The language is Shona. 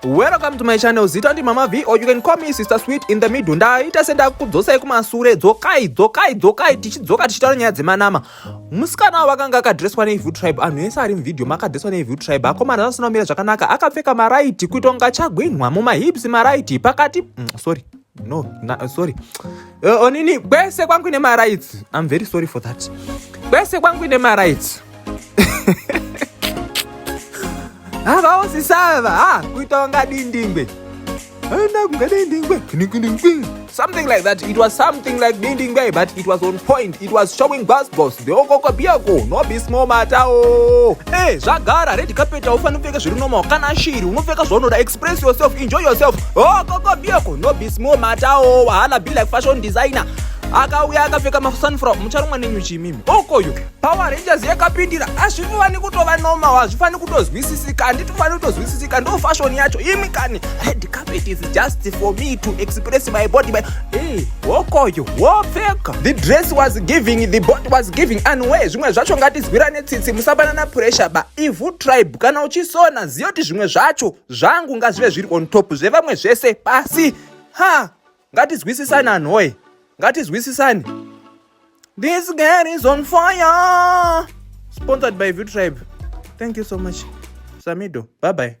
Welcome to my channel. Zita ndi Mama V, or you can call me Sister Sweet in the middle. Ndaita senda kudzosai kumasure dzokai tichidzoka tichitaura nyaya dzemanama. Musikana wakanga akadresswa neIvhu Tribe. Anhu ese ari muvidhio makadresswa neIvhu Tribe. Akomana asina kumira zvakanaka. Akapfeka maraiti kuita kunga chagwinwa mumahips maraiti pakati. Sorry. Onini kwese kwangu ine maraiti. I'm very sorry for that. Kwese kwangu ine maraiti. Kuita kunga dindingwe. Something like that. It was something like dindingwe, but it was on point. It was showing boss. The okoko biako no be small matter. Hey, zvagara red carpet ufana upfeka zviri normal kana shiri unopfeka zvaunoda, express yourself, enjoy yourself. Okoko biako no be small matter. Wahala be like fashion designer. Akauya akapfeka masunflower mucharumwa nenyuchi mimi okoyo Power Rangers yakapindira azvifani kutova normal, azvifani kutozwisisika, handitofani kutozwisisika, ndo fashion yacho imi kani red carpet is just for me to express my body by okoyo wopfeka. The dress was giving, the body was giving, and we zvimwe zvacho ngatizwirane tsitsi, musabana na pressure ba Ivhu Tribe. Kana uchisona ziyo kuti zvimwe zvacho zvangu ngazvive zviri on top, zvevamwe zvese pasi. Ngatizwisisane anhoye, ngatizwisisane. This girl is on fire. Sponsored by Ivhu Tribe. Thank you so much. Samido. Bye bye.